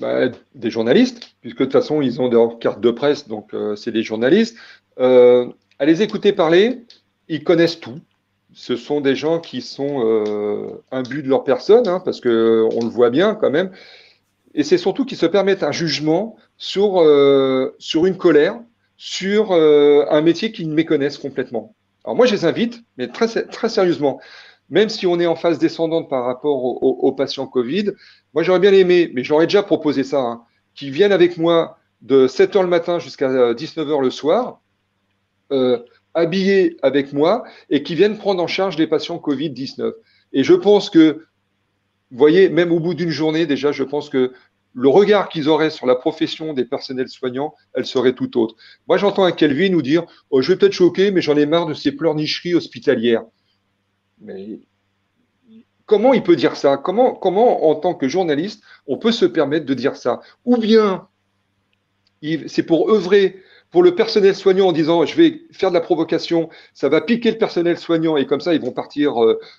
Bah, des journalistes, puisque de toute façon, ils ont leur carte de presse, donc c'est des journalistes. À les écouter parler, ils connaissent tout. Ce sont des gens qui sont imbus de leur personne, hein, parce que on le voit bien quand même. Et c'est surtout qu'ils se permettent un jugement sur une colère, sur un métier qu'ils méconnaissent complètement. Alors moi, je les invite, mais très sérieusement, même si on est en phase descendante par rapport aux patients Covid, moi j'aurais bien aimé, mais j'aurais déjà proposé ça, hein, qu'ils viennent avec moi de 7 heures le matin jusqu'à 19 heures le soir, euh, habillés avec moi, et qui viennent prendre en charge les patients Covid-19. Et je pense que vous voyez, même au bout d'une journée, déjà, je pense que le regard qu'ils auraient sur la profession des personnels soignants, elle serait tout autre. Moi, j'entends un Kelvin nous dire oh, je vais peut-être choquer, mais j'en ai marre de ces pleurnicheries hospitalières. Mais comment il peut dire ça comment, en tant que journaliste, on peut se permettre de dire ça? Ou bien, c'est pour œuvrer pour le personnel soignant en disant je vais faire de la provocation, ça va piquer le personnel soignant et comme ça ils vont partir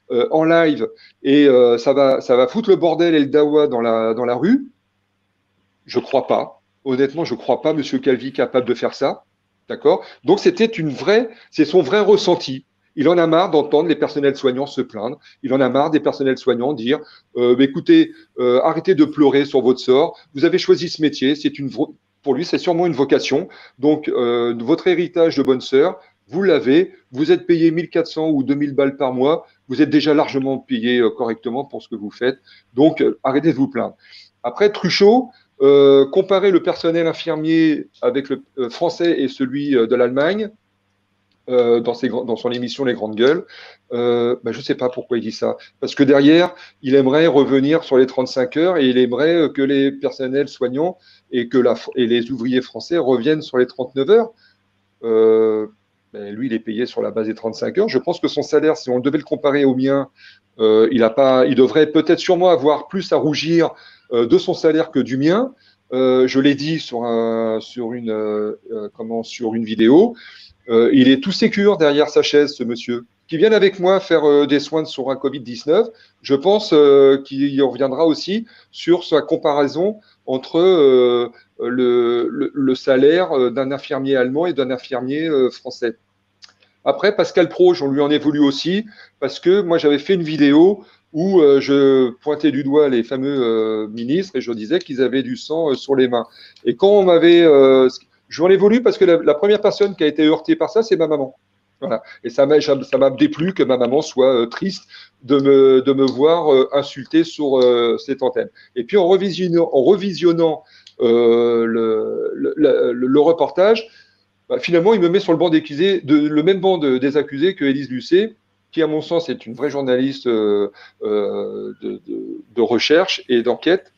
en live et ça va foutre le bordel et le dawa dans la rue. Je crois pas. Honnêtement, je crois pas Monsieur Calvi capable de faire ça. D'accord. Donc c'est son vrai ressenti. Il en a marre d'entendre les personnels soignants se plaindre. Il en a marre des personnels soignants dire écoutez, arrêtez de pleurer sur votre sort. Vous avez choisi ce métier. Pour lui, c'est sûrement une vocation. Donc, votre héritage de bonne sœur, vous l'avez. Vous êtes payé 1400 ou 2000 balles par mois. Vous êtes déjà largement payé correctement pour ce que vous faites. Donc, arrêtez de vous plaindre. Après, Truchot, comparer le personnel infirmier avec le français et celui de l'Allemagne, dans son émission Les Grandes Gueules, je ne sais pas pourquoi il dit ça. Parce que derrière, il aimerait revenir sur les 35 heures et il aimerait que les personnels soignants et les ouvriers français reviennent sur les 39 heures. Lui, il est payé sur la base des 35 heures. Je pense que son salaire, si on devait le comparer au mien, il devrait peut-être sûrement avoir plus à rougir de son salaire que du mien. Je l'ai dit sur une vidéo. Il est tout sécure derrière sa chaise, ce monsieur. Qui vienne avec moi faire des soins sur un Covid-19, je pense qu'il reviendra aussi sur sa comparaison entre le salaire d'un infirmier allemand et d'un infirmier français. Après, Pascal Proche, on lui en est voulu aussi, parce que moi, j'avais fait une vidéo où je pointais du doigt les fameux ministres et je disais qu'ils avaient du sang sur les mains. Et quand on m'avait... je m'en ai voulu parce que la première personne qui a été heurtée par ça, c'est ma maman. Voilà. Et ça m'a déplu que ma maman soit triste de me voir insulter sur cette antenne. Et puis en revisionnant le reportage, finalement, il me met sur le banc le même banc des accusés que Élise Lucet, qui, à mon sens, est une vraie journaliste de recherche et d'enquête.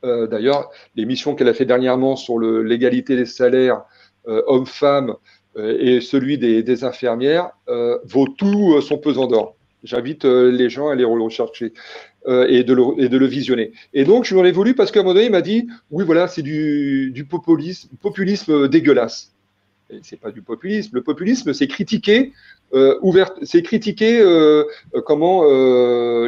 D'ailleurs, l'émission qu'elle a fait dernièrement sur l'égalité des salaires hommes-femmes et celui des infirmières vaut tout son pesant d'or. J'invite les gens à les rechercher et de le visionner. Et donc, je lui en ai voulu parce qu'à un moment donné, il m'a dit oui, voilà, c'est du populisme dégueulasse. C'est pas du populisme. Le populisme, c'est critiquer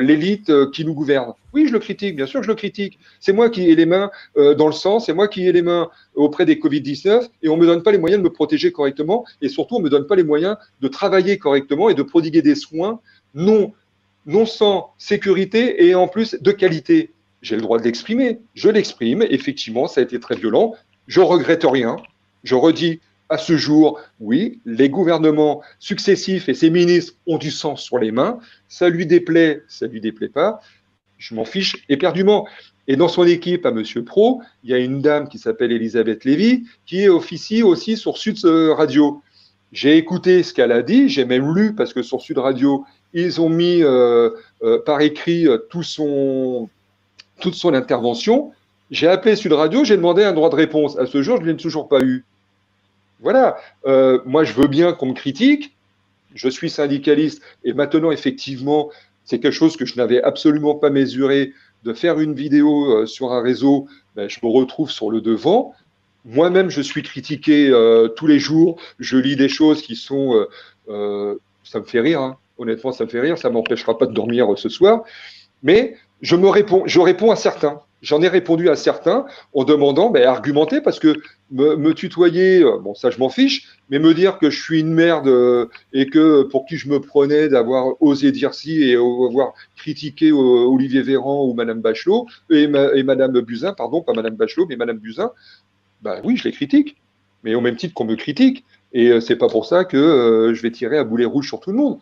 l'élite qui nous gouverne. Oui, je le critique, bien sûr que je le critique. C'est moi qui ai les mains dans le sang, c'est moi qui ai les mains auprès des Covid-19 et on me donne pas les moyens de me protéger correctement et surtout on me donne pas les moyens de travailler correctement et de prodiguer des soins non sans sécurité et en plus de qualité. J'ai le droit de l'exprimer, je l'exprime. Effectivement, ça a été très violent. Je regrette rien. Je redis à ce jour, oui, les gouvernements successifs et ses ministres ont du sang sur les mains. Ça lui déplaît pas. Je m'en fiche éperdument. Et dans son équipe, à Monsieur Pro, il y a une dame qui s'appelle Elisabeth Lévy, qui officie aussi sur Sud Radio. J'ai écouté ce qu'elle a dit, j'ai même lu, parce que sur Sud Radio, ils ont mis par écrit toute son intervention. J'ai appelé Sud Radio, j'ai demandé un droit de réponse. À ce jour, je ne l'ai toujours pas eu. Voilà, moi je veux bien qu'on me critique, je suis syndicaliste et maintenant effectivement c'est quelque chose que je n'avais absolument pas mesuré, de faire une vidéo sur un réseau, je me retrouve sur le devant. Moi-même je suis critiqué tous les jours, je lis des choses qui sont... ça me fait rire, hein. Honnêtement ça me fait rire, ça ne m'empêchera pas de dormir ce soir, mais je réponds à certains. j'en ai répondu à certains en demandant, ben, argumenter, parce que me tutoyer, bon, ça je m'en fiche, mais me dire que je suis une merde et que pour qui je me prenais d'avoir osé dire ci et avoir critiqué Olivier Véran ou Madame Bachelot, et Madame Buzyn, pardon, pas Madame Bachelot, mais Madame Buzyn, ben oui, je les critique, mais au même titre qu'on me critique. Et c'est pas pour ça que je vais tirer à boulet rouge sur tout le monde.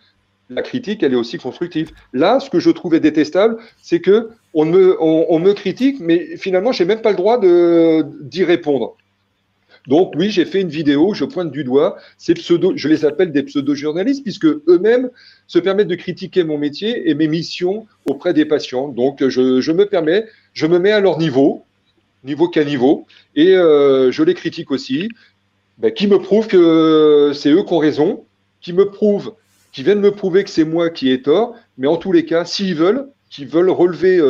La critique, elle est aussi constructive. Là, ce que je trouvais détestable, c'est que on me critique, mais finalement, j'ai même pas le droit d'y répondre. Donc oui, j'ai fait une vidéo, je pointe du doigt ces pseudo, je les appelle des pseudo-journalistes, puisque eux-mêmes se permettent de critiquer mon métier et mes missions auprès des patients. Donc je me permets, je me mets à leur niveau qu'à niveau, et je les critique aussi, ben, qui me prouvent que c'est eux qui ont raison, qui viennent me prouver que c'est moi qui ai tort, mais en tous les cas, s'ils veulent, qui veulent relever,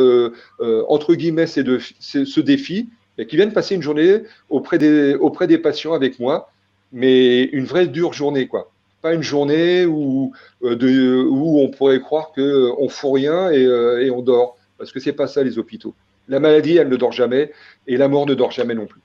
entre guillemets, ce défi, et qui viennent passer une journée auprès des patients avec moi, mais une vraie dure journée, quoi. Pas une journée où on pourrait croire qu'on ne fout rien et on dort, parce que c'est pas ça les hôpitaux. La maladie, elle ne dort jamais, et la mort ne dort jamais non plus.